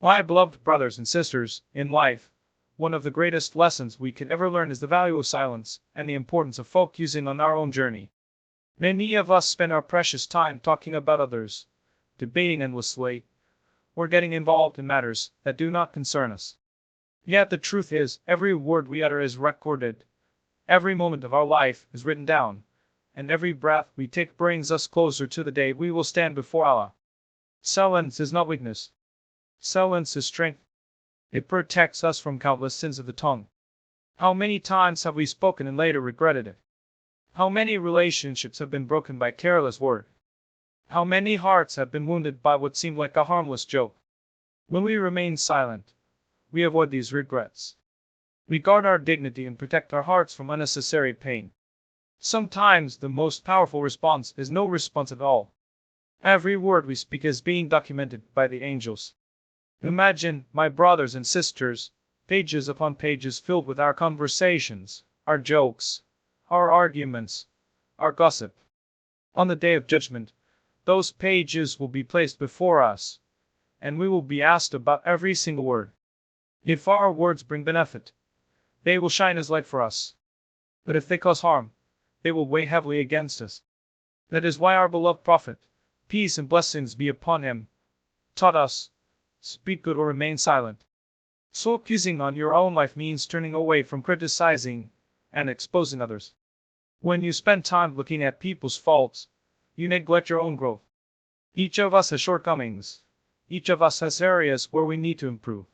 My beloved brothers and sisters, in life, one of the greatest lessons we can ever learn is the value of silence and the importance of focusing on our own journey. Many of us spend our precious time talking about others, debating endlessly, or getting involved in matters that do not concern us. Yet the truth is, every word we utter is recorded, every moment of our life is written down, and every breath we take brings us closer to the day we will stand before Allah. Silence is not weakness. Silence is strength. It protects us from countless sins of the tongue. How many times have we spoken and later regretted it? How many relationships have been broken by careless word? How many hearts have been wounded by what seemed like a harmless joke? When we remain silent, we avoid these regrets. We guard our dignity and protect our hearts from unnecessary pain. Sometimes the most powerful response is no response at all. Every word we speak is being documented by the angels. Imagine, my brothers and sisters, pages upon pages filled with our conversations, our jokes, our arguments, our gossip. On the day of judgment, those pages will be placed before us, and we will be asked about every single word. If our words bring benefit, they will shine as light for us. But if they cause harm, they will weigh heavily against us. That is why our beloved Prophet, peace and blessings be upon him, taught us, speak good or remain silent. Focusing on your own life means turning away from criticizing and exposing others. When you spend time looking at people's faults, you neglect your own growth. Each of us has shortcomings. Each of us has areas where we need to improve.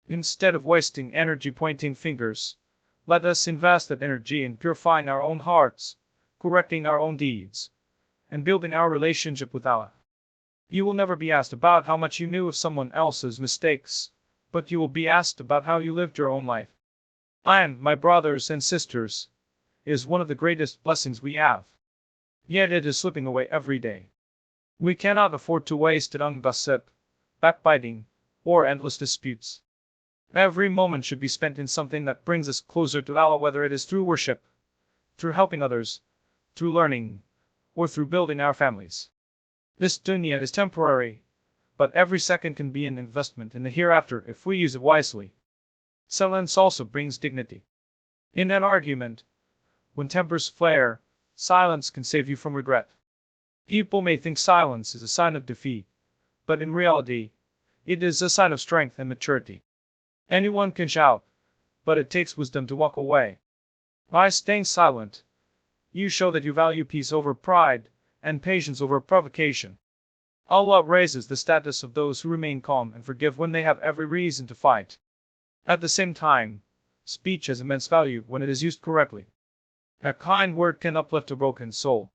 Instead of wasting energy pointing fingers, let us invest that energy in purifying our own hearts, correcting our own deeds, and building our relationship with Allah. You will never be asked about how much you knew of someone else's mistakes, but you will be asked about how you lived your own life. And, my brothers and sisters, is one of the greatest blessings we have. Yet it is slipping away every day. We cannot afford to waste it on gossip, backbiting, or endless disputes. Every moment should be spent in something that brings us closer to Allah, whether it is through worship, through helping others, through learning, or through building our families. This dunya is temporary, but every second can be an investment in the hereafter if we use it wisely. Silence also brings dignity. In an argument, when tempers flare, silence can save you from regret. People may think silence is a sign of defeat, but in reality, it is a sign of strength and maturity. Anyone can shout, but it takes wisdom to walk away. By staying silent, you show that you value peace over pride, and patience over provocation. Allah raises the status of those who remain calm and forgive when they have every reason to fight. At the same time, speech has immense value when it is used correctly. A kind word can uplift a broken soul.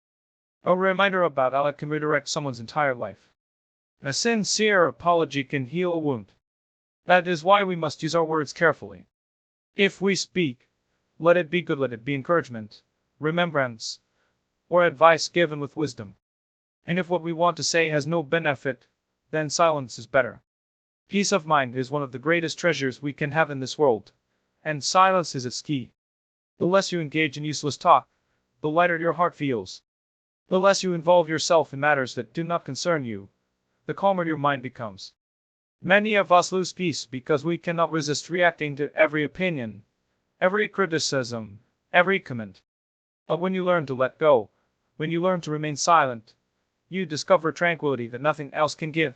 A reminder about Allah can redirect someone's entire life. A sincere apology can heal a wound. That is why we must use our words carefully. If we speak, let it be good, let it be encouragement, remembrance, or advice given with wisdom. And if what we want to say has no benefit, then silence is better. Peace of mind is one of the greatest treasures we can have in this world, and silence is its key. The less you engage in useless talk, the lighter your heart feels. The less you involve yourself in matters that do not concern you, the calmer your mind becomes. Many of us lose peace because we cannot resist reacting to every opinion, every criticism, every comment. But when you learn to let go, when you learn to remain silent, you discover tranquility that nothing else can give.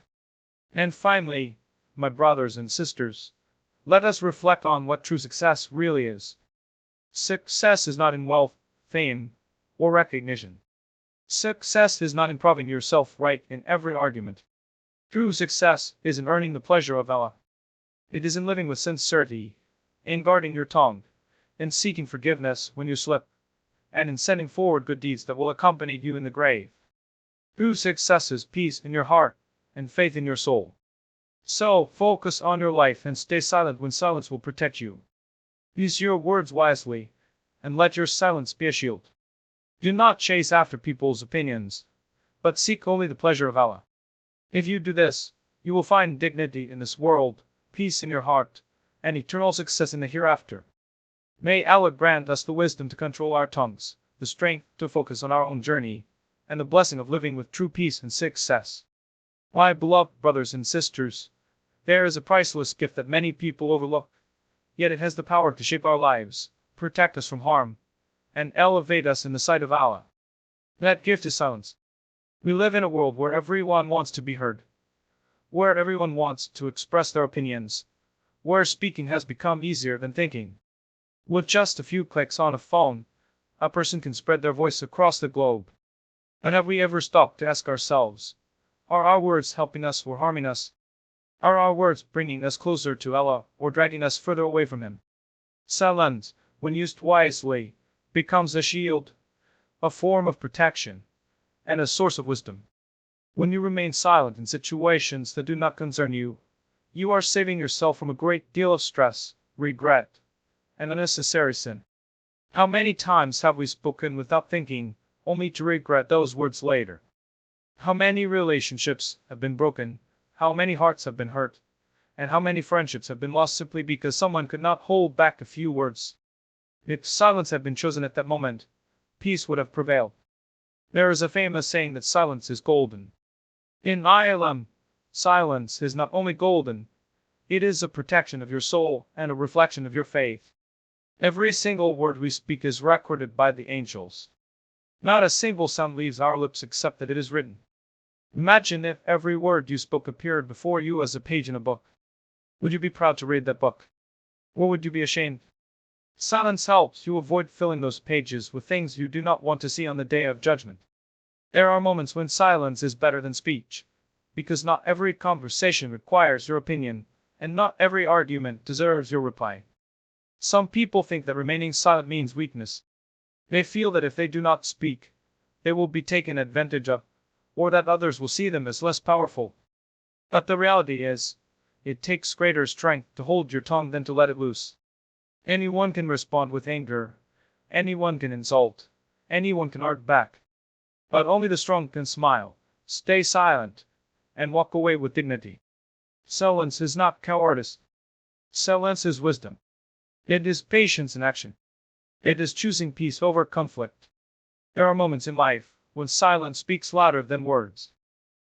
And finally, my brothers and sisters, let us reflect on what true success really is. Success is not in wealth, fame, or recognition. Success is not in proving yourself right in every argument. True success is in earning the pleasure of Allah. It is in living with sincerity, in guarding your tongue, in seeking forgiveness when you slip, and in sending forward good deeds that will accompany you in the grave. True success is peace in your heart and faith in your soul. So, focus on your life and stay silent when silence will protect you. Use your words wisely, and let your silence be a shield. Do not chase after people's opinions, but seek only the pleasure of Allah. If you do this, you will find dignity in this world, peace in your heart, and eternal success in the hereafter. May Allah grant us the wisdom to control our tongues, the strength to focus on our own journey, and the blessing of living with true peace and success. My beloved brothers and sisters, There is a priceless gift that many people overlook, yet it has the power to shape our lives, protect us from harm, and elevate us in the sight of Allah. That gift is silence. We live in a world where everyone wants to be heard, where everyone wants to express their opinions, where speaking has become easier than thinking. With just a few clicks on a phone, a person can spread their voice across the globe. But have we ever stopped to ask ourselves, are our words helping us or harming us? Are our words bringing us closer to Allah or dragging us further away from Him? Silence, when used wisely, becomes a shield, a form of protection, and a source of wisdom. When you remain silent in situations that do not concern you, you are saving yourself from a great deal of stress, regret, and unnecessary sin. How many times have we spoken without thinking, only to regret those words later? How many relationships have been broken, how many hearts have been hurt, and how many friendships have been lost simply because someone could not hold back a few words? If silence had been chosen at that moment, peace would have prevailed. There is a famous saying that silence is golden. In Islam, silence is not only golden, it is a protection of your soul and a reflection of your faith. Every single word we speak is recorded by the angels. Not a single sound leaves our lips except that it is written. Imagine if every word you spoke appeared before you as a page in a book. Would you be proud to read that book? Or would you be ashamed? Silence helps you avoid filling those pages with things you do not want to see on the day of judgment. There are moments when silence is better than speech, because not every conversation requires your opinion, and not every argument deserves your reply. Some people think that remaining silent means weakness. They feel that if they do not speak, they will be taken advantage of, or that others will see them as less powerful. But the reality is, it takes greater strength to hold your tongue than to let it loose. Anyone can respond with anger. Anyone can insult. Anyone can argue back. But only the strong can smile, stay silent, and walk away with dignity. Silence is not cowardice. Silence is wisdom. It is patience in action. It is choosing peace over conflict. There are moments in life when silence speaks louder than words.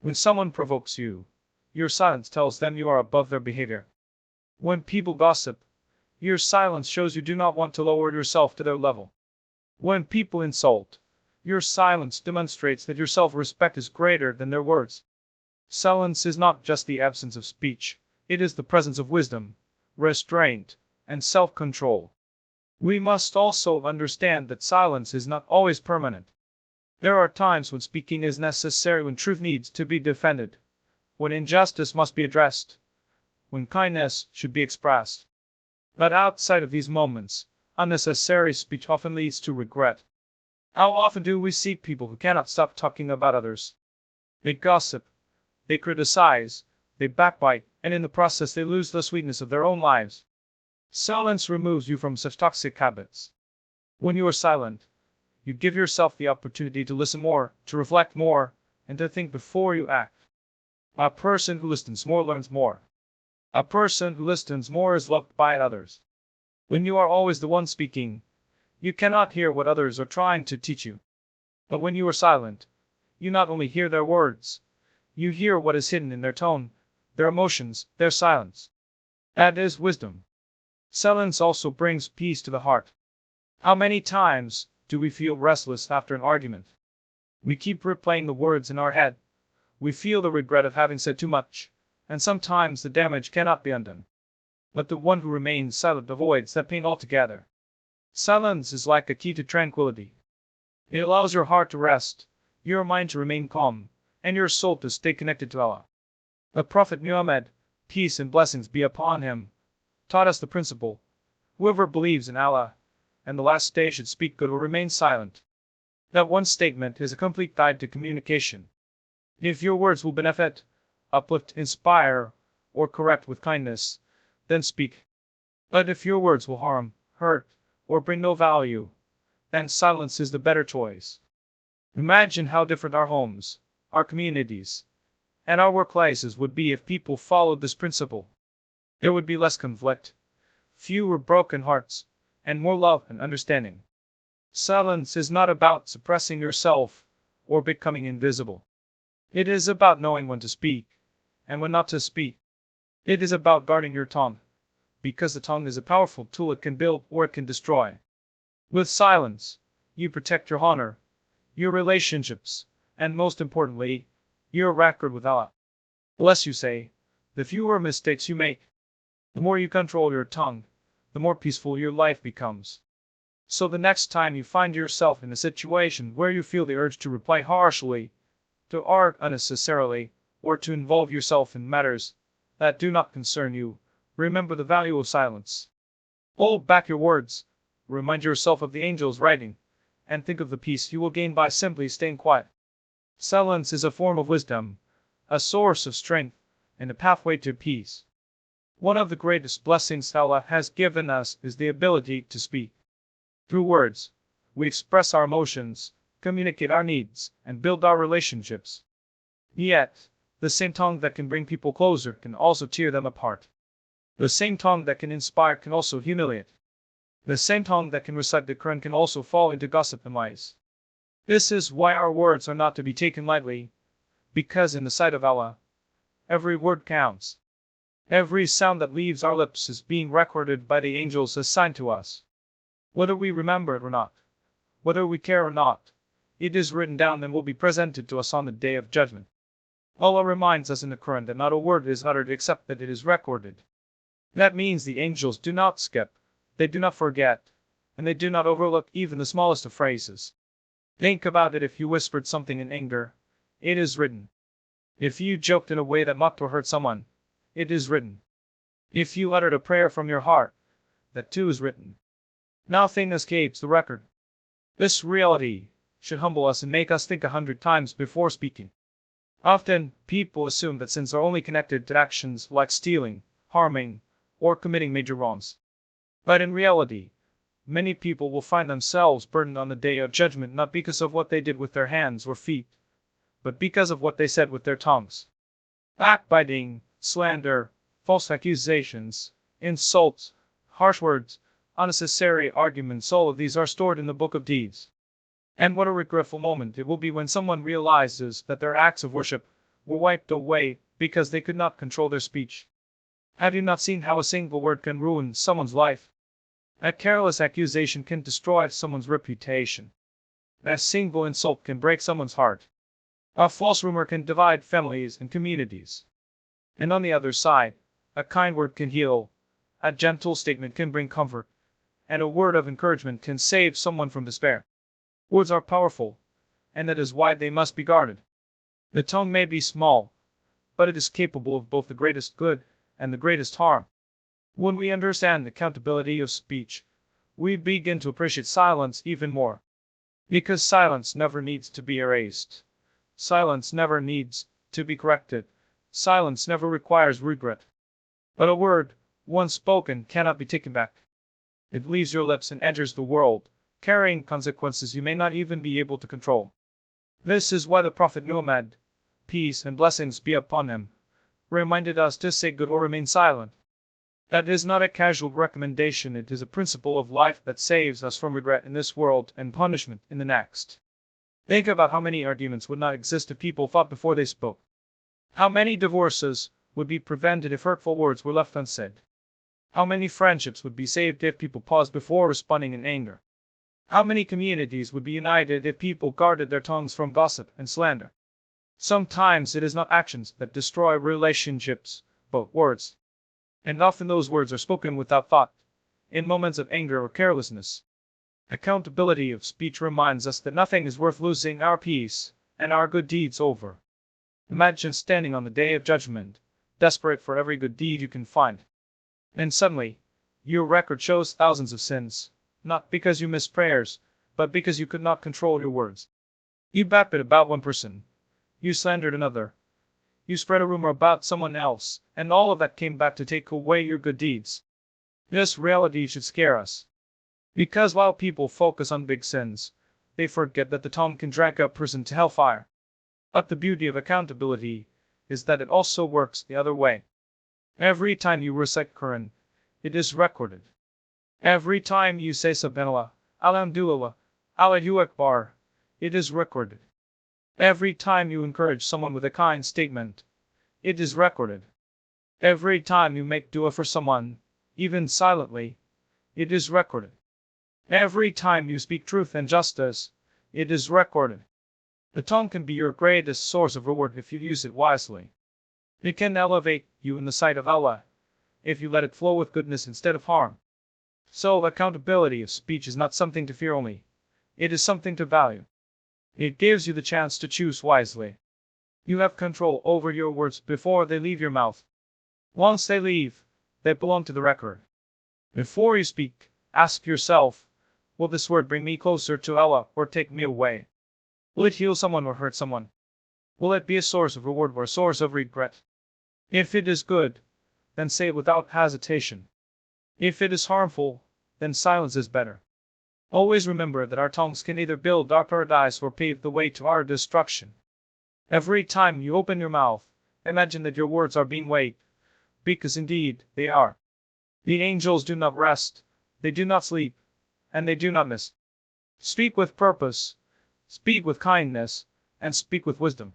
When someone provokes you, your silence tells them you are above their behavior. When people gossip, your silence shows you do not want to lower yourself to their level. When people insult, your silence demonstrates that your self-respect is greater than their words. Silence is not just the absence of speech, it is the presence of wisdom, restraint, and self-control. We must also understand that silence is not always permanent. There are times when speaking is necessary, when truth needs to be defended, when injustice must be addressed, when kindness should be expressed. But outside of these moments, unnecessary speech often leads to regret. How often do we see people who cannot stop talking about others? They gossip, they criticize, they backbite, and in the process they lose the sweetness of their own lives. Silence removes you from such toxic habits. When you are silent, you give yourself the opportunity to listen more, to reflect more, and to think before you act. A person who listens more learns more. A person who listens more is loved by others. When you are always the one speaking, you cannot hear what others are trying to teach you. But when you are silent, you not only hear their words, you hear what is hidden in their tone, their emotions, their silence. That is wisdom. Silence also brings peace to the heart. How many times do we feel restless after an argument? We keep replaying the words in our head. We feel the regret of having said too much, and sometimes the damage cannot be undone. But the one who remains silent avoids that pain altogether. Silence is like a key to tranquility. It allows your heart to rest, your mind to remain calm, and your soul to stay connected to Allah. The Prophet Muhammad, peace and blessings be upon him, taught us the principle: whoever believes in Allah and the last day should speak good or remain silent. That one statement is a complete guide to communication. If your words will benefit, uplift, inspire, or correct with kindness, then speak. But if your words will harm, hurt, or bring no value, then silence is the better choice. Imagine how different our homes, our communities, and our workplaces would be if people followed this principle. There would be less conflict, fewer broken hearts, and more love and understanding. Silence is not about suppressing yourself or becoming invisible. It is about knowing when to speak and when not to speak. It is about guarding your tongue, because the tongue is a powerful tool. It can build or it can destroy. With silence, you protect your honor, your relationships, and most importantly, your record with Allah. The less you say, the fewer mistakes you make. The more you control your tongue, the more peaceful your life becomes. So the next time you find yourself in a situation where you feel the urge to reply harshly, to argue unnecessarily, or to involve yourself in matters that do not concern you, remember the value of silence. Hold back your words, remind yourself of the angel's writing, and think of the peace you will gain by simply staying quiet. Silence is a form of wisdom, a source of strength, and a pathway to peace. One of the greatest blessings Allah has given us is the ability to speak. Through words, we express our emotions, communicate our needs, and build our relationships. Yet, the same tongue that can bring people closer can also tear them apart. The same tongue that can inspire can also humiliate. The same tongue that can recite the Quran can also fall into gossip and lies. This is why our words are not to be taken lightly, because in the sight of Allah, every word counts. Every sound that leaves our lips is being recorded by the angels assigned to us. Whether we remember it or not, whether we care or not, it is written down and will be presented to us on the day of judgment. Allah reminds us in the Quran that not a word is uttered except that it is recorded. That means the angels do not skip, they do not forget, and they do not overlook even the smallest of phrases. Think about it: if you whispered something in anger, it is written. If you joked in a way that mocked or hurt someone, it is written. If you uttered a prayer from your heart, that too is written. Nothing escapes the record. This reality should humble us and make us think 100 times before speaking. Often, people assume that sins are only connected to actions like stealing, harming, or committing major wrongs. But in reality, many people will find themselves burdened on the day of judgment not because of what they did with their hands or feet, but because of what they said with their tongues. Backbiting, slander, false accusations, insults, harsh words, unnecessary arguments, all of these are stored in the book of deeds. And what a regretful moment it will be when someone realizes that their acts of worship were wiped away because they could not control their speech. Have you not seen how a single word can ruin someone's life? A careless accusation can destroy someone's reputation. A single insult can break someone's heart. A false rumor can divide families and communities. And on the other side, a kind word can heal, a gentle statement can bring comfort, and a word of encouragement can save someone from despair. Words are powerful, and that is why they must be guarded. The tongue may be small, but it is capable of both the greatest good and the greatest harm. When we understand the accountability of speech, we begin to appreciate silence even more. Because silence never needs to be erased. Silence never needs to be corrected. Silence never requires regret. But a word, once spoken, cannot be taken back. It leaves your lips and enters the world, carrying consequences you may not even be able to control. This is why the Prophet Muhammad, peace and blessings be upon him, reminded us to say good or remain silent. That is not a casual recommendation, it is a principle of life that saves us from regret in this world and punishment in the next. Think about how many arguments would not exist if people thought before they spoke. How many divorces would be prevented if hurtful words were left unsaid. How many friendships would be saved if people paused before responding in anger. How many communities would be united if people guarded their tongues from gossip and slander. Sometimes it is not actions that destroy relationships, but words. And often those words are spoken without thought, in moments of anger or carelessness. Accountability of speech reminds us that nothing is worth losing our peace and our good deeds over. Imagine standing on the day of judgment, desperate for every good deed you can find. And suddenly, your record shows thousands of sins, not because you missed prayers, but because you could not control your words. You backbit about one person. You slandered another. You spread a rumor about someone else, and all of that came back to take away your good deeds. This reality should scare us. Because while people focus on big sins, they forget that the tongue can drag a person to hellfire. But the beauty of accountability is that it also works the other way. Every time you recite Quran, it is recorded. Every time you say Subhanallah, Alhamdulillah, Allahu Akbar, it is recorded. Every time you encourage someone with a kind statement, it is recorded. Every time you make dua for someone, even silently, it is recorded. Every time you speak truth and justice, it is recorded. The tongue can be your greatest source of reward if you use it wisely. It can elevate you in the sight of Allah, if you let it flow with goodness instead of harm. So, accountability of speech is not something to fear only, it is something to value. It gives you the chance to choose wisely. You have control over your words before they leave your mouth. Once they leave, they belong to the record. Before you speak, ask yourself, will this word bring me closer to Allah or take me away? Will it heal someone or hurt someone? Will it be a source of reward or a source of regret? If it is good, then say it without hesitation. If it is harmful, then silence is better. Always remember that our tongues can either build our paradise or pave the way to our destruction. Every time you open your mouth, imagine that your words are being weighed, because indeed they are. The angels do not rest, they do not sleep, and they do not miss. Speak with purpose, speak with kindness, and speak with wisdom.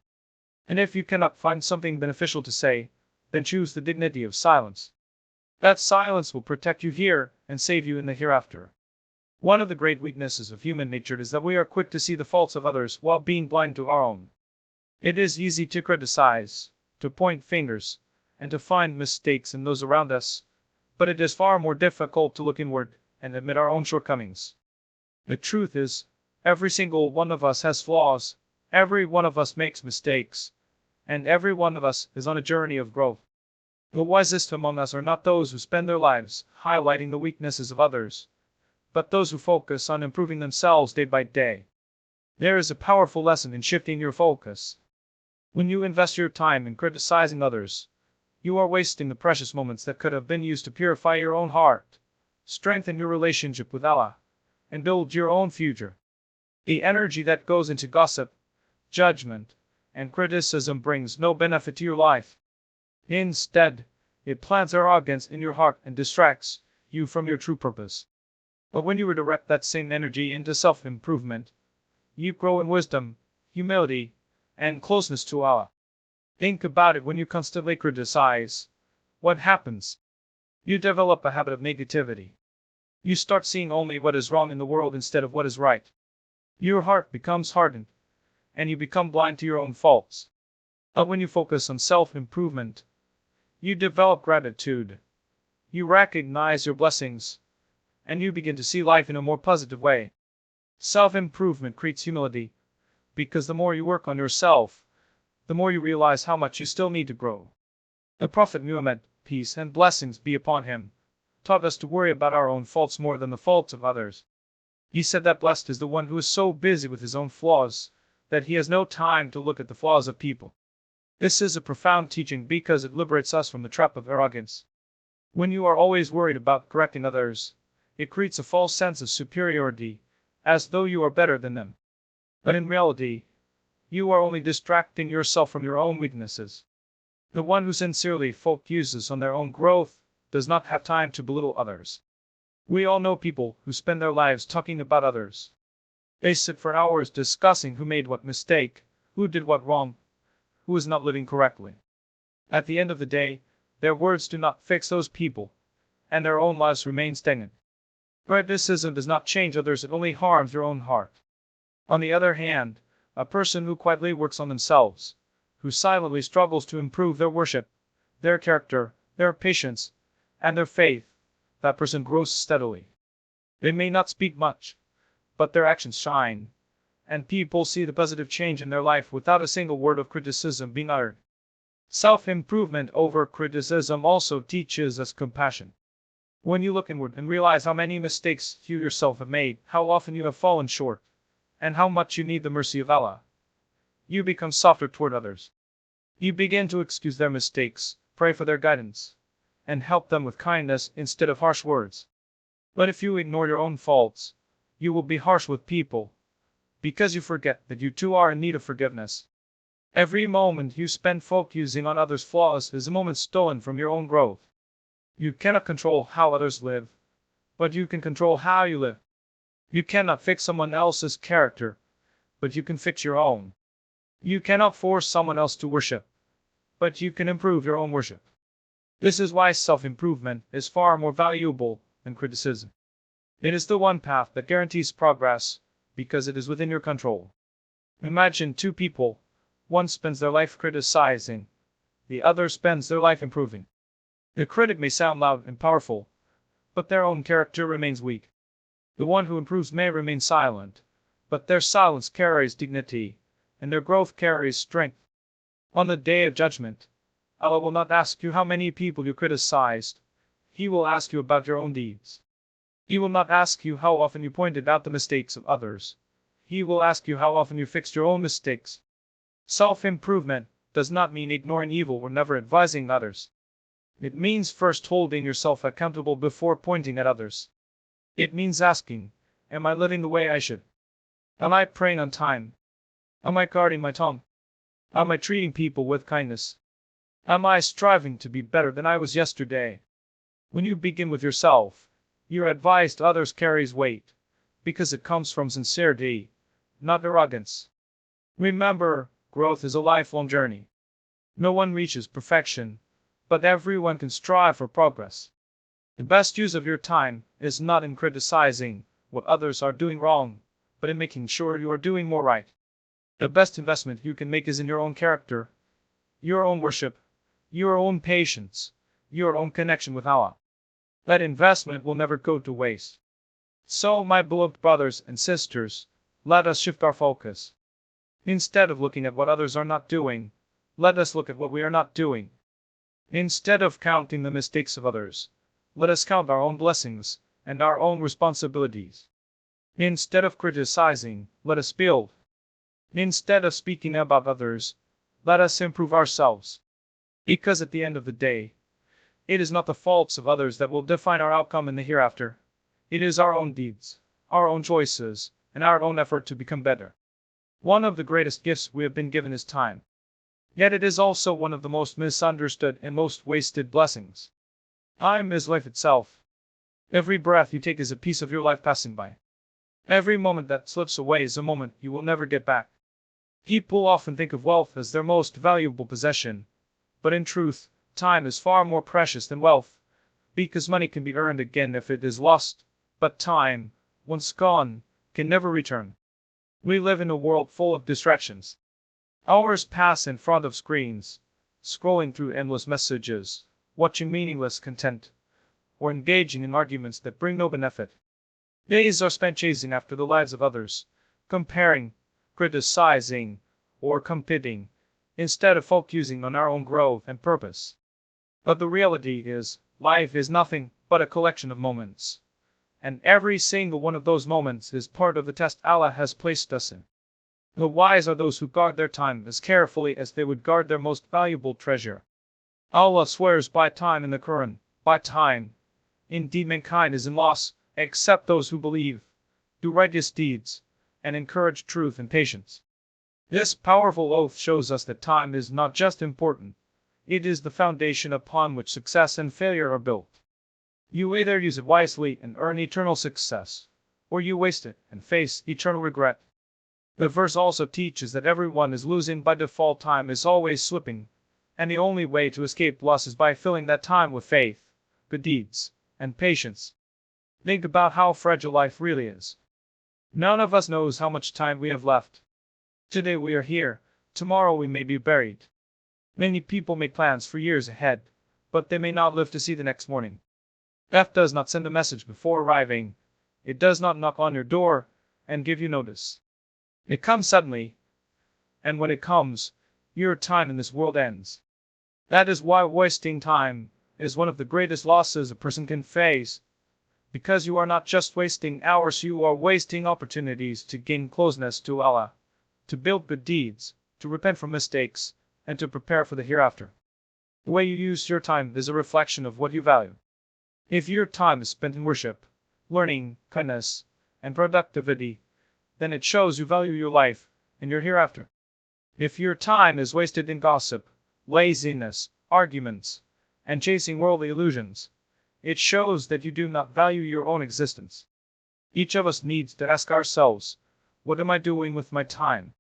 And if you cannot find something beneficial to say, then choose the dignity of silence. That silence will protect you here and save you in the hereafter. One of the great weaknesses of human nature is that we are quick to see the faults of others while being blind to our own. It is easy to criticize, to point fingers, and to find mistakes in those around us, but it is far more difficult to look inward and admit our own shortcomings. The truth is, every single one of us has flaws, every one of us makes mistakes, and every one of us is on a journey of growth. The wisest among us are not those who spend their lives highlighting the weaknesses of others, but those who focus on improving themselves day by day. There is a powerful lesson in shifting your focus. When you invest your time in criticizing others, you are wasting the precious moments that could have been used to purify your own heart, strengthen your relationship with Allah, and build your own future. The energy that goes into gossip, judgment, and criticism brings no benefit to your life. Instead, it plants arrogance in your heart and distracts you from your true purpose. But when you redirect that same energy into self-improvement, you grow in wisdom, humility, and closeness to Allah. Think about it: when you constantly criticize, what happens? You develop a habit of negativity. You start seeing only what is wrong in the world instead of what is right. Your heart becomes hardened, and you become blind to your own faults. But when you focus on self-improvement, you develop gratitude. You recognize your blessings, and you begin to see life in a more positive way. Self-improvement creates humility, because the more you work on yourself, the more you realize how much you still need to grow. The Prophet Muhammad, peace and blessings be upon him, taught us to worry about our own faults more than the faults of others. He said that blessed is the one who is so busy with his own flaws that he has no time to look at the flaws of people. This is a profound teaching because it liberates us from the trap of arrogance. When you are always worried about correcting others, it creates a false sense of superiority, as though you are better than them. But in reality, you are only distracting yourself from your own weaknesses. The one who sincerely focuses on their own growth does not have time to belittle others. We all know people who spend their lives talking about others. They sit for hours discussing who made what mistake, who did what wrong, who is not living correctly. At the end of the day, their words do not fix those people, and their own lives remain stagnant. Criticism does not change others, it only harms your own heart. On the other hand, a person who quietly works on themselves, who silently struggles to improve their worship, their character, their patience, and their faith, that person grows steadily. They may not speak much, but their actions shine, and people see the positive change in their life without a single word of criticism being uttered. Self-improvement over criticism also teaches us compassion. When you look inward and realize how many mistakes you yourself have made, how often you have fallen short, and how much you need the mercy of Allah, you become softer toward others. You begin to excuse their mistakes, pray for their guidance, and help them with kindness instead of harsh words. But if you ignore your own faults, you will be harsh with people, because you forget that you too are in need of forgiveness. Every moment you spend focusing on others' flaws is a moment stolen from your own growth. You cannot control how others live, but you can control how you live. You cannot fix someone else's character, but you can fix your own. You cannot force someone else to worship, but you can improve your own worship. This is why self-improvement is far more valuable than criticism. It is the one path that guarantees progress, because it is within your control. Imagine two people. One spends their life criticizing, the other spends their life improving. The critic may sound loud and powerful, but their own character remains weak. The one who improves may remain silent, but their silence carries dignity, and their growth carries strength. On the day of judgment, Allah will not ask you how many people you criticized. He will ask you about your own deeds. He will not ask you how often you pointed out the mistakes of others. He will ask you how often you fixed your own mistakes. Self-improvement does not mean ignoring evil or never advising others. It means first holding yourself accountable before pointing at others. It means asking, am I living the way I should? Am I praying on time? Am I guarding my tongue? Am I treating people with kindness? Am I striving to be better than I was yesterday? When you begin with yourself, your advice to others carries weight, because it comes from sincerity, not arrogance. Remember, growth is a lifelong journey. No one reaches perfection, but everyone can strive for progress. The best use of your time is not in criticizing what others are doing wrong, but in making sure you are doing more right. The best investment you can make is in your own character, your own worship, your own patience, your own connection with Allah. That investment will never go to waste. So, my beloved brothers and sisters, let us shift our focus. Instead of looking at what others are not doing, let us look at what we are not doing. Instead of counting the mistakes of others, let us count our own blessings and our own responsibilities. Instead of criticizing, let us build. Instead of speaking about others, let us improve ourselves. Because at the end of the day, it is not the faults of others that will define our outcome in the hereafter. It is our own deeds, our own choices, and our own effort to become better. One of the greatest gifts we have been given is time. Yet it is also one of the most misunderstood and most wasted blessings. Time is life itself. Every breath you take is a piece of your life passing by. Every moment that slips away is a moment you will never get back. People often think of wealth as their most valuable possession, but in truth, time is far more precious than wealth, because money can be earned again if it is lost, but time, once gone, can never return. We live in a world full of distractions. Hours pass in front of screens, scrolling through endless messages, watching meaningless content, or engaging in arguments that bring no benefit. Days are spent chasing after the lives of others, comparing, criticizing, or competing, instead of focusing on our own growth and purpose. But the reality is, life is nothing but a collection of moments. And every single one of those moments is part of the test Allah has placed us in. The wise are those who guard their time as carefully as they would guard their most valuable treasure. Allah swears by time in the Quran, by time. Indeed, mankind is in loss, except those who believe, do righteous deeds, and encourage truth and patience. This powerful oath shows us that time is not just important, it is the foundation upon which success and failure are built. You either use it wisely and earn eternal success, or you waste it and face eternal regret. The verse also teaches that everyone is losing by default. Time is always slipping, and the only way to escape loss is by filling that time with faith, good deeds, and patience. Think about how fragile life really is. None of us knows how much time we have left. Today we are here, tomorrow we may be buried. Many people make plans for years ahead, but they may not live to see the next morning. Death does not send a message before arriving. It does not knock on your door and give you notice. It comes suddenly, and when it comes, your time in this world ends. That is why wasting time is one of the greatest losses a person can face. Because you are not just wasting hours, you are wasting opportunities to gain closeness to Allah, to build good deeds, to repent from mistakes, and to prepare for the hereafter. The way you use your time is a reflection of what you value. If your time is spent in worship, learning, kindness, and productivity, then it shows you value your life and your hereafter. If your time is wasted in gossip, laziness, arguments, and chasing worldly illusions, it shows that you do not value your own existence. Each of us needs to ask ourselves, what am I doing with my time?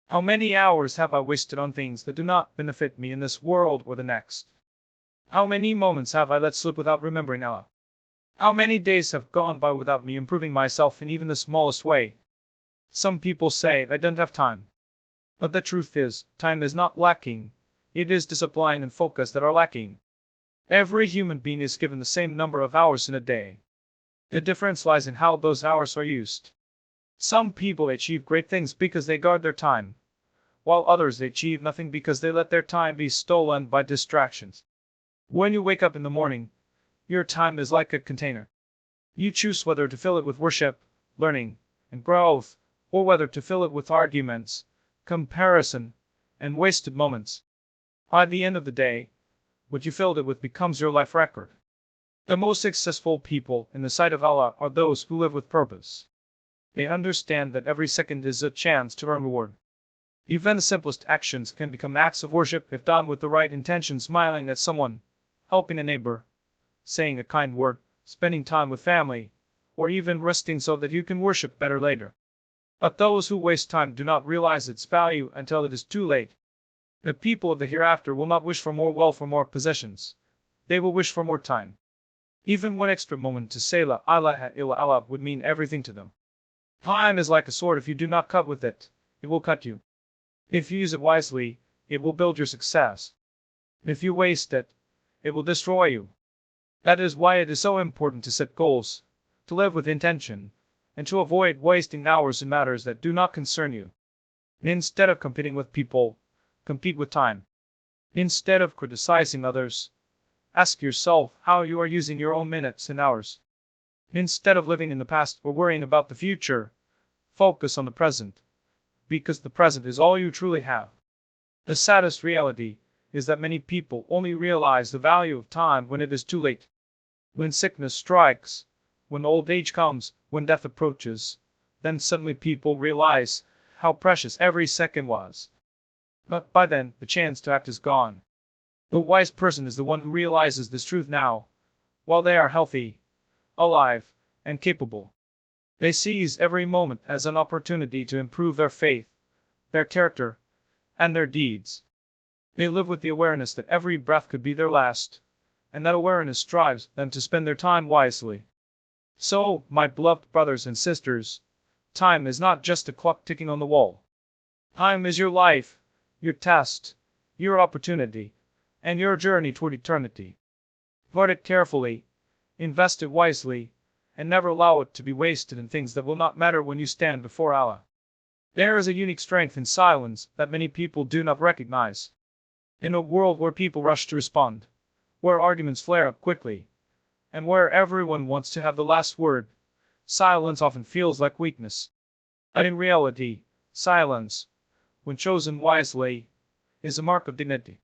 How many hours have I wasted on things that do not benefit me in this world or the next? How many moments have I let slip without remembering Allah? How many days have gone by without me improving myself in even the smallest way? Some people say I don't have time. But the truth is, time is not lacking. It is discipline and focus that are lacking. Every human being is given the same number of hours in a day. The difference lies in how those hours are used. Some people achieve great things because they guard their time, while others achieve nothing because they let their time be stolen by distractions. When you wake up in the morning, your time is like a container. You choose whether to fill it with worship, learning, and growth, or whether to fill it with arguments, comparison, and wasted moments. By the end of the day, what you filled it with becomes your life record. The most successful people in the sight of Allah are those who live with purpose. They understand that every second is a chance to earn reward. Even the simplest actions can become acts of worship if done with the right intention, smiling at someone, helping a neighbor, saying a kind word, spending time with family, or even resting so that you can worship better later. But those who waste time do not realize its value until it is too late. The people of the hereafter will not wish for more wealth or more possessions. They will wish for more time. Even one extra moment to say La ilaha illallah would mean everything to them. Time is like a sword. If you do not cut with it, it will cut you. If you use it wisely, it will build your success. If you waste it, it will destroy you. That is why it is so important to set goals, to live with intention, and to avoid wasting hours in matters that do not concern you. Instead of competing with people, compete with time. Instead of criticizing others, ask yourself how you are using your own minutes and hours. Instead of living in the past or worrying about the future, focus on the present, because the present is all you truly have. The saddest reality is that many people only realize the value of time when it is too late. When sickness strikes, when old age comes, when death approaches, then suddenly people realize how precious every second was. But by then, the chance to act is gone. The wise person is the one who realizes this truth now, while they are healthy, alive, and capable. They seize every moment as an opportunity to improve their faith, their character, and their deeds. They live with the awareness that every breath could be their last, and that awareness drives them to spend their time wisely. So, my beloved brothers and sisters, time is not just a clock ticking on the wall. Time is your life, your test, your opportunity, and your journey toward eternity. Guard it carefully, invest it wisely, and never allow it to be wasted in things that will not matter when you stand before Allah. There is a unique strength in silence that many people do not recognize. In a world where people rush to respond, where arguments flare up quickly, and where everyone wants to have the last word, silence often feels like weakness. But in reality, silence, when chosen wisely, is a mark of dignity.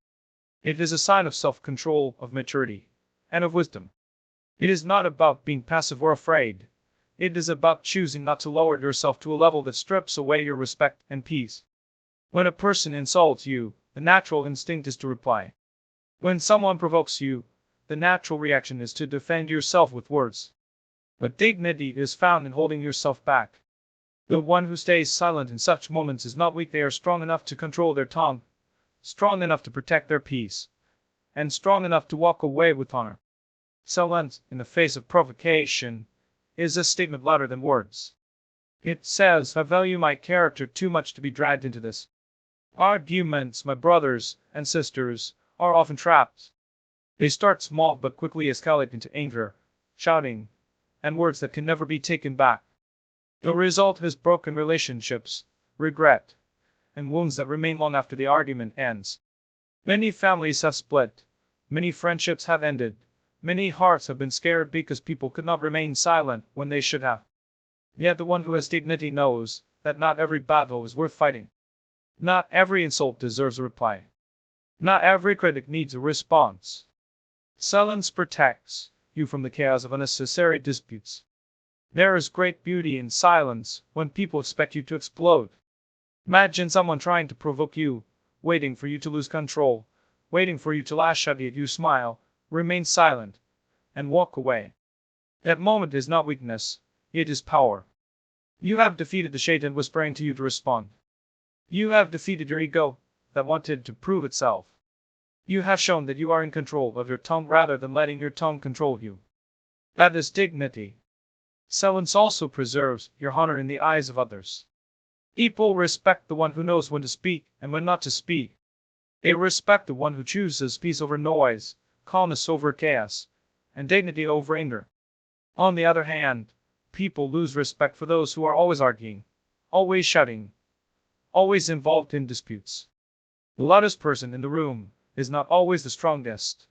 It is a sign of self-control, of maturity, and of wisdom. It is not about being passive or afraid. It is about choosing not to lower yourself to a level that strips away your respect and peace. When a person insults you, the natural instinct is to reply. When someone provokes you, the natural reaction is to defend yourself with words. But dignity is found in holding yourself back. The one who stays silent in such moments is not weak. They are strong enough to control their tongue, strong enough to protect their peace, and strong enough to walk away with honor. Silence, in the face of provocation, is a statement louder than words. It says, I value my character too much to be dragged into this. Arguments, my brothers and sisters, are often traps. They start small but quickly escalate into anger, shouting, and words that can never be taken back. The result is broken relationships, regret, and wounds that remain long after the argument ends. Many families have split, many friendships have ended, many hearts have been scared because people could not remain silent when they should have. Yet the one who has dignity knows that not every battle is worth fighting. Not every insult deserves a reply. Not every critic needs a response. Silence protects you from the chaos of unnecessary disputes. There is great beauty in silence when people expect you to explode. Imagine someone trying to provoke you, waiting for you to lose control, waiting for you to lash out, yet you smile, remain silent, and walk away. That moment is not weakness, it is power. You have defeated the shaitan whispering to you to respond. You have defeated your ego that wanted to prove itself. You have shown that you are in control of your tongue rather than letting your tongue control you. That is dignity. Silence also preserves your honor in the eyes of others. People respect the one who knows when to speak and when not to speak. They respect the one who chooses peace over noise, calmness over chaos, and dignity over anger. On the other hand, people lose respect for those who are always arguing, always shouting, always involved in disputes. The loudest person in the room is not always the strongest.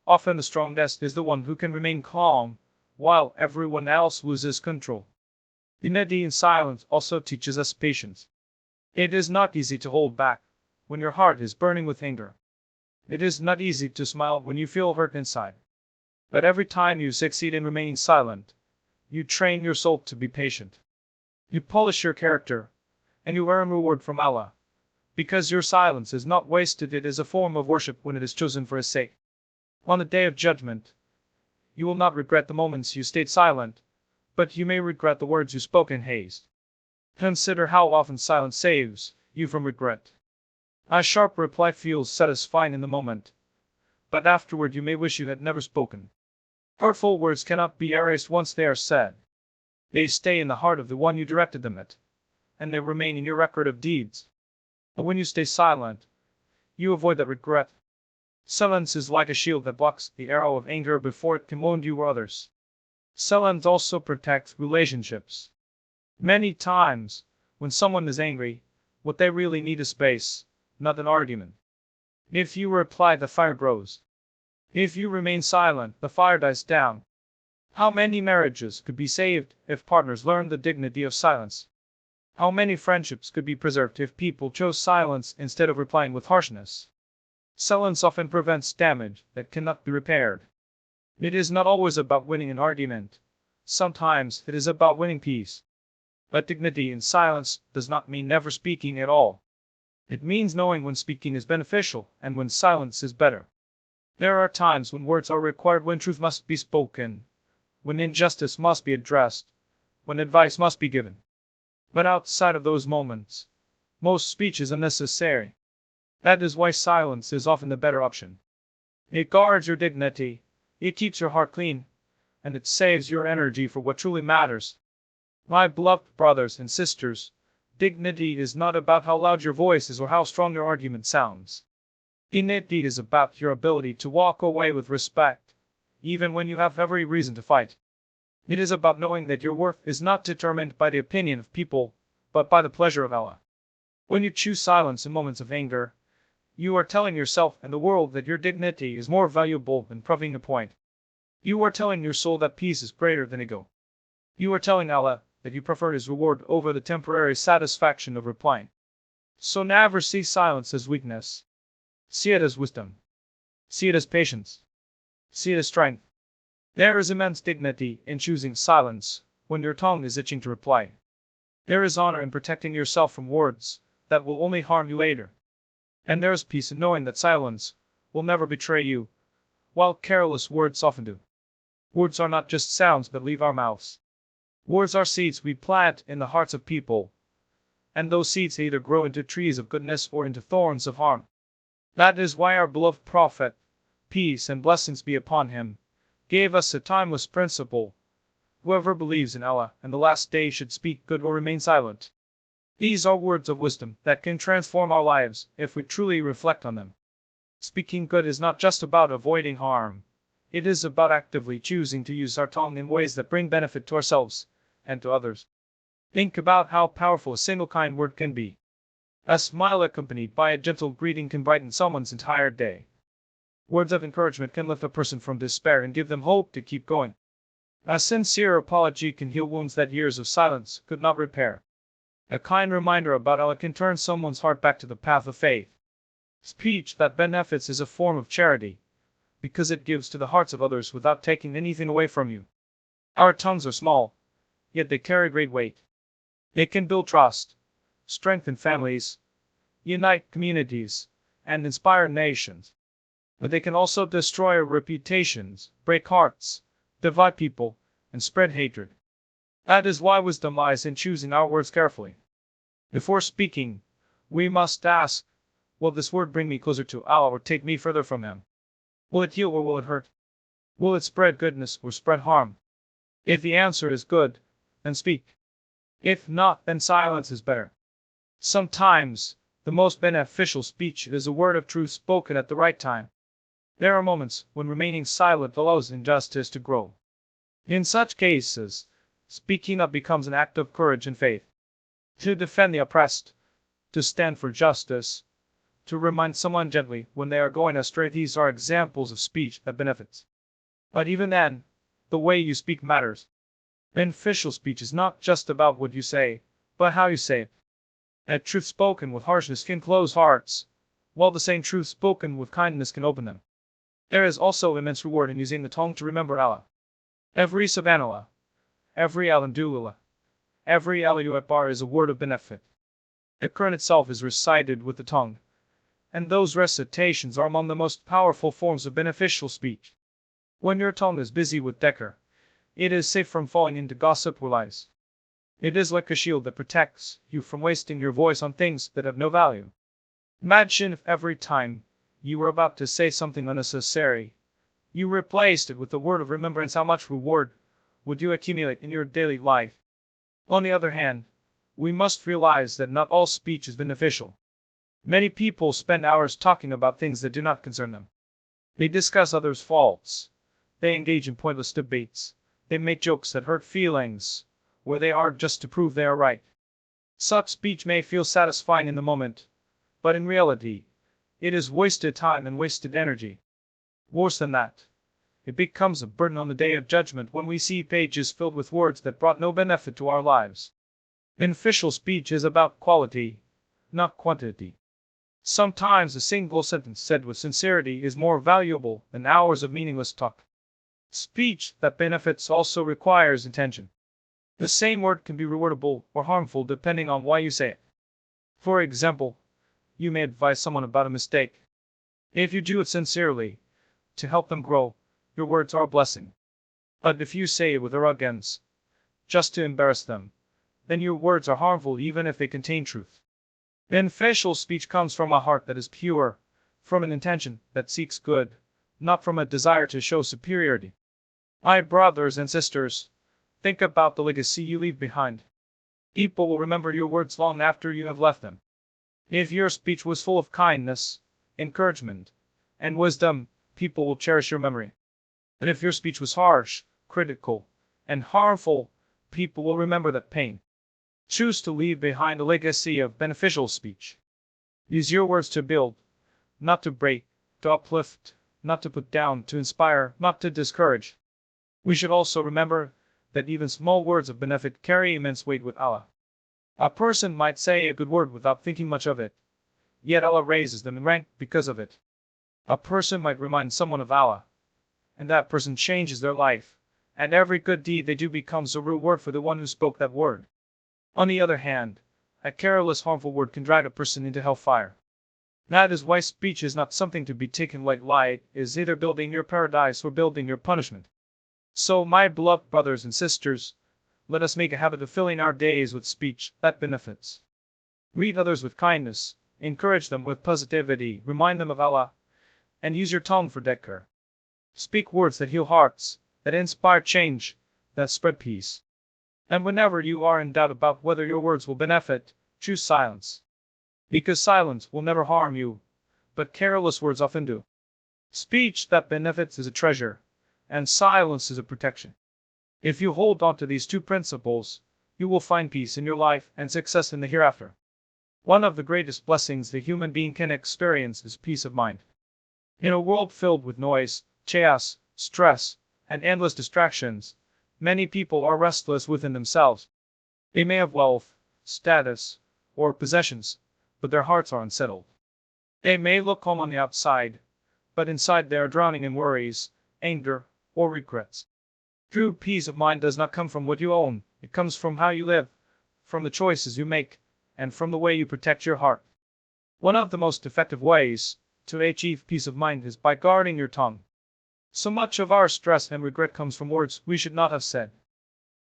Often the strongest is the one who can remain calm, while everyone else loses control. Dignity in silence also teaches us patience. It is not easy to hold back when your heart is burning with anger. It is not easy to smile when you feel hurt inside. But every time you succeed in remaining silent, you train your soul to be patient. You polish your character, and you earn reward from Allah. Because your silence is not wasted, it is a form of worship when it is chosen for His sake. On the day of judgment, you will not regret the moments you stayed silent, but you may regret the words you spoke in haste. Consider how often silence saves you from regret. A sharp reply feels satisfying in the moment, but afterward you may wish you had never spoken. Hurtful words cannot be erased once they are said. They stay in the heart of the one you directed them at, and they remain in your record of deeds. But when you stay silent, you avoid that regret. Silence is like a shield that blocks the arrow of anger before it can wound you or others. Silence also protects relationships. Many times, when someone is angry, what they really need is space, not an argument. If you reply, the fire grows. If you remain silent, the fire dies down. How many marriages could be saved if partners learned the dignity of silence? How many friendships could be preserved if people chose silence instead of replying with harshness? Silence often prevents damage that cannot be repaired. It is not always about winning an argument. Sometimes it is about winning peace. But dignity in silence does not mean never speaking at all. It means knowing when speaking is beneficial and when silence is better. There are times when words are required, when truth must be spoken, when injustice must be addressed, when advice must be given. But outside of those moments, most speech is unnecessary. That is why silence is often the better option. It guards your dignity, it keeps your heart clean, and it saves your energy for what truly matters. My beloved brothers and sisters, dignity is not about how loud your voice is or how strong your argument sounds. Dignity is about your ability to walk away with respect, even when you have every reason to fight. It is about knowing that your worth is not determined by the opinion of people, but by the pleasure of Allah. When you choose silence in moments of anger, you are telling yourself and the world that your dignity is more valuable than proving a point. You are telling your soul that peace is greater than ego. You are telling Allah that you prefer His reward over the temporary satisfaction of replying. So never see silence as weakness. See it as wisdom. See it as patience. See it as strength. There is immense dignity in choosing silence when your tongue is itching to reply. There is honor in protecting yourself from words that will only harm you later. And there is peace in knowing that silence will never betray you, while careless words often do. Words are not just sounds that leave our mouths. Words are seeds we plant in the hearts of people, and those seeds either grow into trees of goodness or into thorns of harm. That is why our beloved Prophet, peace and blessings be upon him, gave us a timeless principle. Whoever believes in Allah and the last day should speak good or remain silent. These are words of wisdom that can transform our lives if we truly reflect on them. Speaking good is not just about avoiding harm. It is about actively choosing to use our tongue in ways that bring benefit to ourselves and to others. Think about how powerful a single kind word can be. A smile accompanied by a gentle greeting can brighten someone's entire day. Words of encouragement can lift a person from despair and give them hope to keep going. A sincere apology can heal wounds that years of silence could not repair. A kind reminder about Allah can turn someone's heart back to the path of faith. Speech that benefits is a form of charity, because it gives to the hearts of others without taking anything away from you. Our tongues are small, yet they carry great weight. They can build trust, strengthen families, unite communities, and inspire nations. But they can also destroy our reputations, break hearts, divide people, and spread hatred. That is why wisdom lies in choosing our words carefully. Before speaking, we must ask, Will this word bring me closer to Allah or take me further from Him? Will it heal or will it hurt? Will it spread goodness or spread harm? If the answer is good, then speak. If not, then silence is better. Sometimes, the most beneficial speech is a word of truth spoken at the right time. There are moments when remaining silent allows injustice to grow. In such cases, speaking up becomes an act of courage and faith. To defend the oppressed, to stand for justice, to remind someone gently when they are going astray, these are examples of speech that benefits. But even then, the way you speak matters. Beneficial speech is not just about what you say, but how you say it. A truth spoken with harshness can close hearts, while the same truth spoken with kindness can open them. There is also immense reward in using the tongue to remember Allah. Every subhanallah, every alhamdulillah, every Allahu Akbar is a word of benefit. The Quran itself is recited with the tongue, and those recitations are among the most powerful forms of beneficial speech. When your tongue is busy with dhikr, it is safe from falling into gossip or lies. It is like a shield that protects you from wasting your voice on things that have no value. Imagine if every time you were about to say something unnecessary, you replaced it with the word of remembrance. How much reward would you accumulate in your daily life? On the other hand, we must realize that not all speech is beneficial. Many people spend hours talking about things that do not concern them. They discuss others' faults. They engage in pointless debates. They make jokes that hurt feelings, where they are just to prove they are right. Such speech may feel satisfying in the moment, but in reality, it is wasted time and wasted energy. Worse than that, it becomes a burden on the day of judgment when we see pages filled with words that brought no benefit to our lives. Beneficial speech is about quality, not quantity. Sometimes a single sentence said with sincerity is more valuable than hours of meaningless talk. Speech that benefits also requires intention. The same word can be rewardable or harmful depending on why you say it. For example, you may advise someone about a mistake. If you do it sincerely, to help them grow, your words are a blessing. But if you say it with arrogance, just to embarrass them, then your words are harmful even if they contain truth. Beneficial speech comes from a heart that is pure, from an intention that seeks good, not from a desire to show superiority. My brothers and sisters, think about the legacy you leave behind. People will remember your words long after you have left them. If your speech was full of kindness, encouragement, and wisdom, people will cherish your memory. And if your speech was harsh, critical, and harmful, people will remember that pain. Choose to leave behind a legacy of beneficial speech. Use your words to build, not to break, to uplift, not to put down, to inspire, not to discourage. We should also remember that even small words of benefit carry immense weight with Allah. A person might say a good word without thinking much of it, yet Allah raises them in rank because of it. A person might remind someone of Allah, and that person changes their life, and every good deed they do becomes a reward for the one who spoke that word. On the other hand, a careless, harmful word can drag a person into hellfire. That is why speech is not something to be taken lightly. It is either building your paradise or building your punishment. So, my beloved brothers and sisters, let us make a habit of filling our days with speech that benefits. Greet others with kindness, encourage them with positivity, remind them of Allah, and use your tongue for dhikr. Speak words that heal hearts, that inspire change, that spread peace. And whenever you are in doubt about whether your words will benefit, choose silence. Because silence will never harm you, but careless words often do. Speech that benefits is a treasure, and silence is a protection. If you hold on to these two principles, you will find peace in your life and success in the hereafter. One of the greatest blessings the human being can experience is peace of mind. In a world filled with noise, chaos, stress, and endless distractions, many people are restless within themselves. They may have wealth, status, or possessions, but their hearts are unsettled. They may look calm on the outside, but inside they are drowning in worries, anger, or regrets. True peace of mind does not come from what you own, it comes from how you live, from the choices you make, and from the way you protect your heart. One of the most effective ways to achieve peace of mind is by guarding your tongue. So much of our stress and regret comes from words we should not have said.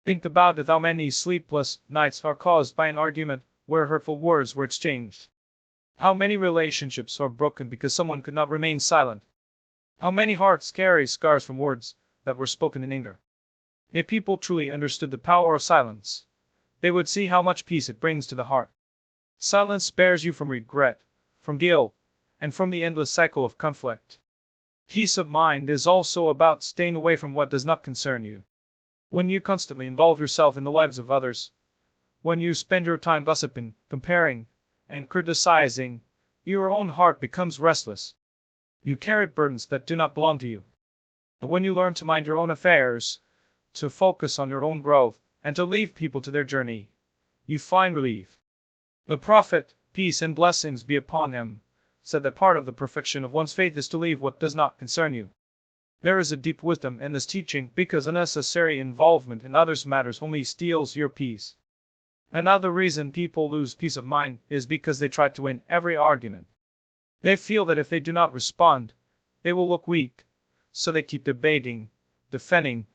Think about it, how many sleepless nights are caused by an argument where hurtful words were exchanged. How many relationships are broken because someone could not remain silent? How many hearts carry scars from words that were spoken in anger? If people truly understood the power of silence, they would see how much peace it brings to the heart. Silence spares you from regret, from guilt, and from the endless cycle of conflict. Peace of mind is also about staying away from what does not concern you. When you constantly involve yourself in the lives of others, when you spend your time gossiping, comparing, and criticizing, your own heart becomes restless. You carry burdens that do not belong to you. But when you learn to mind your own affairs, to focus on your own growth, and to leave people to their journey, you find relief. The Prophet, peace and blessings be upon him, said that part of the perfection of one's faith is to leave what does not concern you. There is a deep wisdom in this teaching because unnecessary involvement in others' matters only steals your peace. Another reason people lose peace of mind is because they try to win every argument. They feel that if they do not respond, they will look weak, so they keep debating, defending,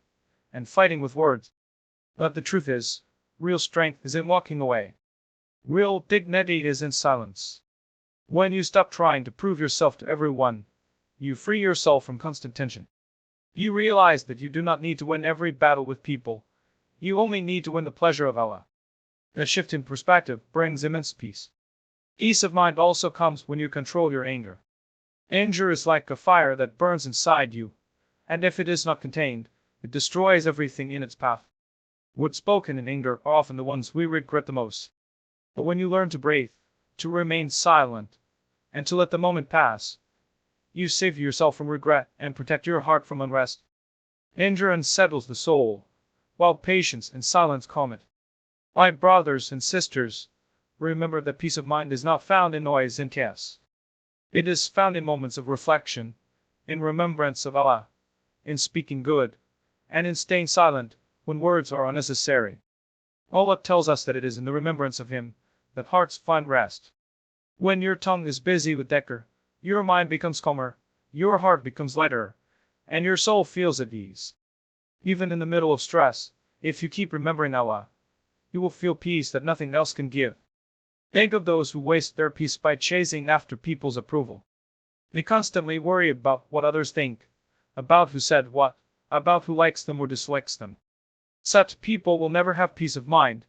and fighting with words. But the truth is, real strength is in walking away. Real dignity is in silence. When you stop trying to prove yourself to everyone, you free yourself from constant tension. You realize that you do not need to win every battle with people. You only need to win the pleasure of Allah. A shift in perspective brings immense peace. Peace of mind also comes when you control your anger. Anger is like a fire that burns inside you, and if it is not contained, it destroys everything in its path. Words spoken in anger are often the ones we regret the most. But when you learn to breathe, to remain silent, and to let the moment pass, you save yourself from regret and protect your heart from unrest. Anger unsettles the soul, while patience and silence calm it. My brothers and sisters, remember that peace of mind is not found in noise and chaos. It is found in moments of reflection, in remembrance of Allah, in speaking good, and in staying silent when words are unnecessary. Allah tells us that it is in the remembrance of Him that hearts find rest. When your tongue is busy with dhikr, your mind becomes calmer, your heart becomes lighter, and your soul feels at ease. Even in the middle of stress, if you keep remembering Allah, you will feel peace that nothing else can give. Think of those who waste their peace by chasing after people's approval. They constantly worry about what others think, about who said what, about who likes them or dislikes them. Such people will never have peace of mind,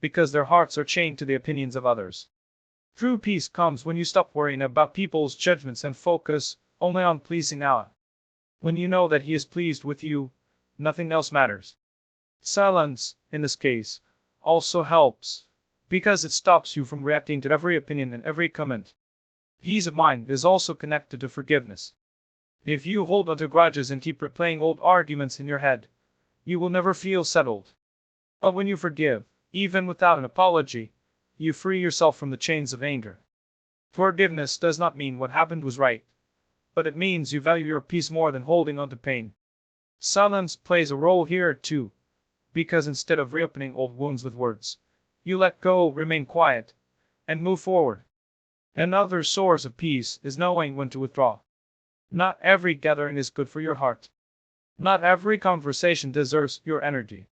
because their hearts are chained to the opinions of others. True peace comes when you stop worrying about people's judgments and focus only on pleasing Allah. When you know that He is pleased with you, nothing else matters. Silence, in this case, also helps, because it stops you from reacting to every opinion and every comment. Peace of mind is also connected to forgiveness. If you hold onto grudges and keep replaying old arguments in your head, you will never feel settled. But when you forgive, even without an apology, you free yourself from the chains of anger. Forgiveness does not mean what happened was right, but it means you value your peace more than holding on to pain. Silence plays a role here too, because instead of reopening old wounds with words, you let go, remain quiet, and move forward. Another source of peace is knowing when to withdraw. Not every gathering is good for your heart. Not every conversation deserves your energy.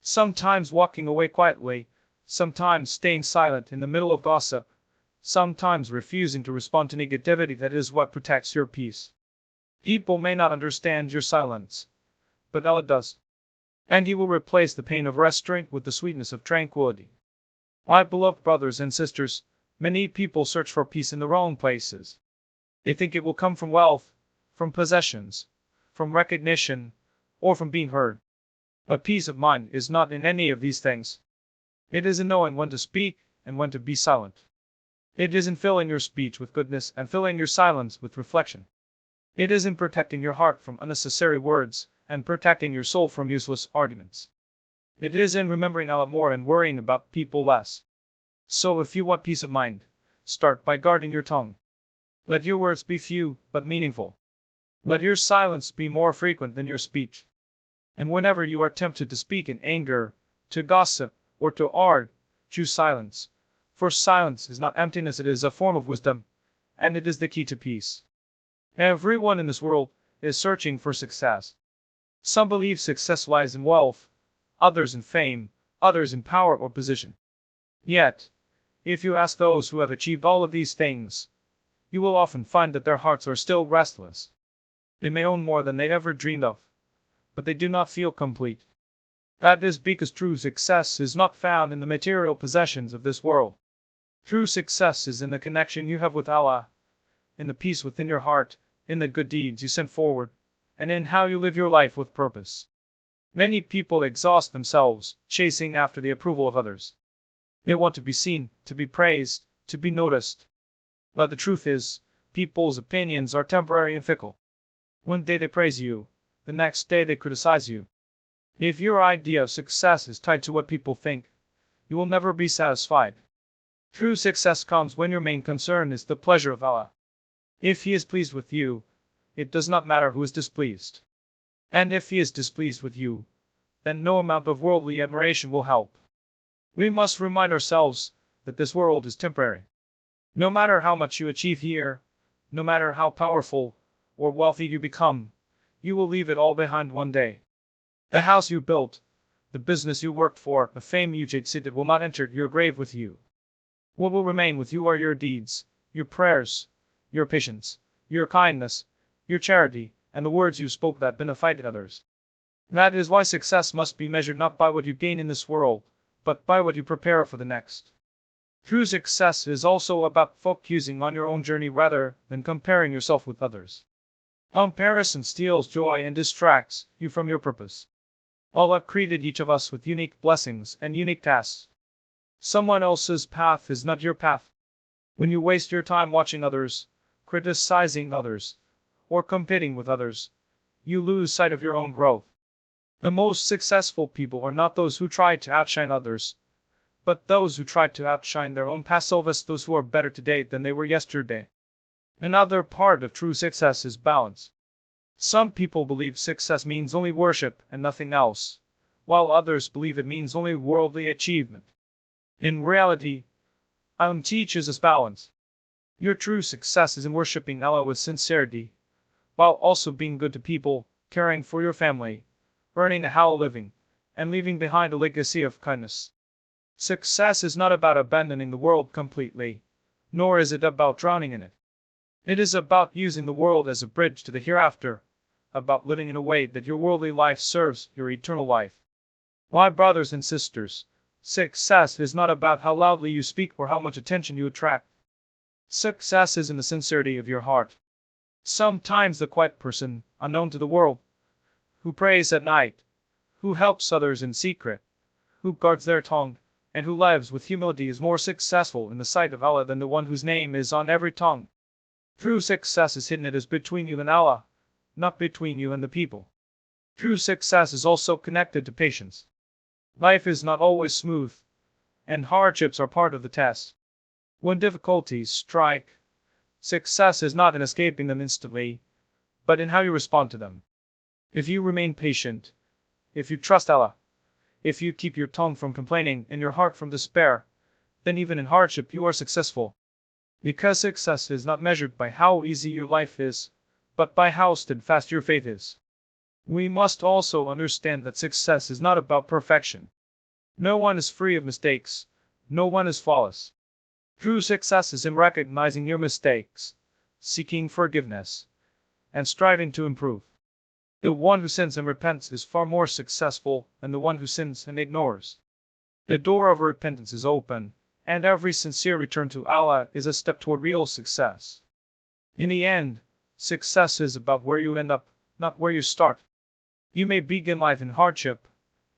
Sometimes walking away quietly, sometimes staying silent in the middle of gossip, sometimes refusing to respond to negativity, that is what protects your peace. People may not understand your silence, but Allah does. And He will replace the pain of restraint with the sweetness of tranquility. My beloved brothers and sisters, many people search for peace in the wrong places. They think it will come from wealth, from possessions, from recognition, or from being heard. But peace of mind is not in any of these things. It is in knowing when to speak and when to be silent. It is in filling your speech with goodness and filling your silence with reflection. It is in protecting your heart from unnecessary words and protecting your soul from useless arguments. It is in remembering Allah more and worrying about people less. So if you want peace of mind, start by guarding your tongue. Let your words be few but meaningful. Let your silence be more frequent than your speech. And whenever you are tempted to speak in anger, to gossip, or to argue, choose silence. For silence is not emptiness, it is a form of wisdom, and it is the key to peace. Everyone in this world is searching for success. Some believe success lies in wealth, others in fame, others in power or position. Yet, If you ask those who have achieved all of these things, you will often find that their hearts are still restless. They may own more than they ever dreamed of, but they do not feel complete. That is because true success is not found in the material possessions of this world. True success is in the connection you have with Allah, in the peace within your heart, in the good deeds you send forward, and in how you live your life with purpose. Many people exhaust themselves chasing after the approval of others. They want to be seen, to be praised, to be noticed. But the truth is, people's opinions are temporary and fickle. One day they praise you, the next day they criticize you. If your idea of success is tied to what people think, you will never be satisfied. True success comes when your main concern is the pleasure of Allah. If He is pleased with you, it does not matter who is displeased. And if He is displeased with you, then no amount of worldly admiration will help. We must remind ourselves that this world is temporary. No matter how much you achieve here, no matter how powerful or wealthy you become, you will leave it all behind one day. The house you built, the business you worked for, the fame you chased, it will not enter your grave with you. What will remain with you are your deeds, your prayers, your patience, your kindness, your charity, and the words you spoke that benefited others. That is why success must be measured not by what you gain in this world, but by what you prepare for the next. True success is also about focusing on your own journey rather than comparing yourself with others. Comparison steals joy and distracts you from your purpose. Allah created each of us with unique blessings and unique tasks. Someone else's path is not your path. When you waste your time watching others, criticizing others, or competing with others, you lose sight of your own growth. The most successful people are not those who try to outshine others, but those who try to outshine their own past selves, those who are better today than they were yesterday. Another part of true success is balance. Some people believe success means only worship and nothing else, while others believe it means only worldly achievement. In reality, Islam teaches us balance. Your true success is in worshipping Allah with sincerity, while also being good to people, caring for your family, earning a halal living, and leaving behind a legacy of kindness. Success is not about abandoning the world completely, nor is it about drowning in it. It is about using the world as a bridge to the hereafter, about living in a way that your worldly life serves your eternal life. My brothers and sisters, success is not about how loudly you speak or how much attention you attract. Success is in the sincerity of your heart. Sometimes the quiet person, unknown to the world, who prays at night, who helps others in secret, who guards their tongue, and who lives with humility is more successful in the sight of Allah than the one whose name is on every tongue. True success is hidden, it is between you and Allah, not between you and the people. True success is also connected to patience. Life is not always smooth, and hardships are part of the test. When difficulties strike, success is not in escaping them instantly, but in how you respond to them. If you remain patient, if you trust Allah, if you keep your tongue from complaining and your heart from despair, then even in hardship you are successful. Because success is not measured by how easy your life is, but by how steadfast your faith is. We must also understand that success is not about perfection. No one is free of mistakes, no one is flawless. True success is in recognizing your mistakes, seeking forgiveness, and striving to improve. The one who sins and repents is far more successful than the one who sins and ignores. The door of repentance is open, and every sincere return to Allah is a step toward real success. In the end, success is about where you end up, not where you start. You may begin life in hardship,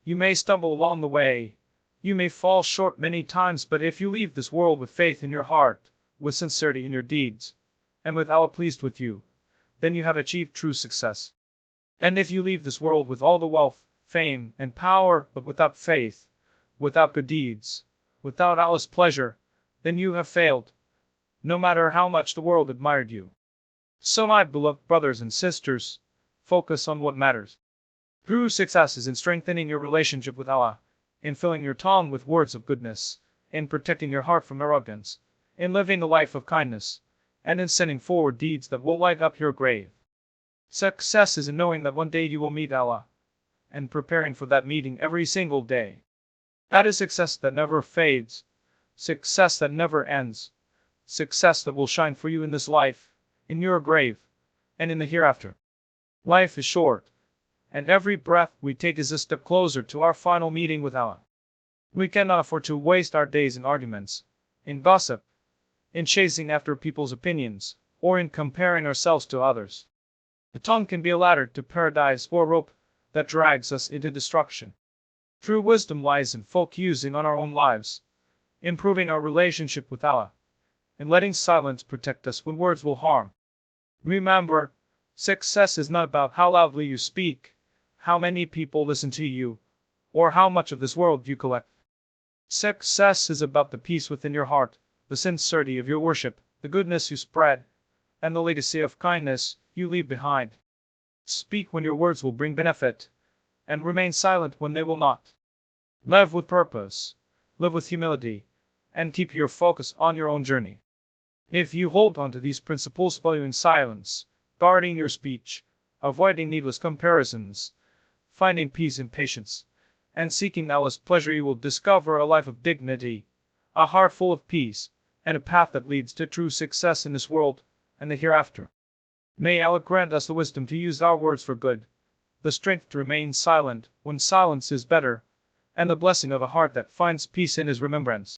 you may stumble along the way, you may fall short many times, but if you leave this world with faith in your heart, with sincerity in your deeds, and with Allah pleased with you, then you have achieved true success. And if you leave this world with all the wealth, fame, and power, but without faith, without good deeds, without Allah's pleasure, then you have failed, no matter how much the world admired you. So my beloved brothers and sisters, focus on what matters. True success is in strengthening your relationship with Allah, in filling your tongue with words of goodness, in protecting your heart from arrogance, in living a life of kindness, and in sending forward deeds that will light up your grave. Success is in knowing that one day you will meet Allah, and preparing for that meeting every single day. That is success that never fades, success that never ends, success that will shine for you in this life, in your grave, and in the hereafter. Life is short, and every breath we take is a step closer to our final meeting with Allah. We cannot afford to waste our days in arguments, in gossip, in chasing after people's opinions, or in comparing ourselves to others. The tongue can be a ladder to paradise or a rope that drags us into destruction. True wisdom lies in focusing on our own lives, improving our relationship with Allah, and letting silence protect us when words will harm. Remember, success is not about how loudly you speak, how many people listen to you, or how much of this world you collect. Success is about the peace within your heart, the sincerity of your worship, the goodness you spread, and the legacy of kindness you leave behind. Speak when your words will bring benefit, and remain silent when they will not. Live with purpose, live with humility, and keep your focus on your own journey. If you hold on to these principles, valuing silence, guarding your speech, avoiding needless comparisons, finding peace in patience, and seeking Allah's pleasure, you will discover a life of dignity, a heart full of peace, and a path that leads to true success in this world and the hereafter. May Allah grant us the wisdom to use our words for good, the strength to remain silent when silence is better, and the blessing of a heart that finds peace in His remembrance.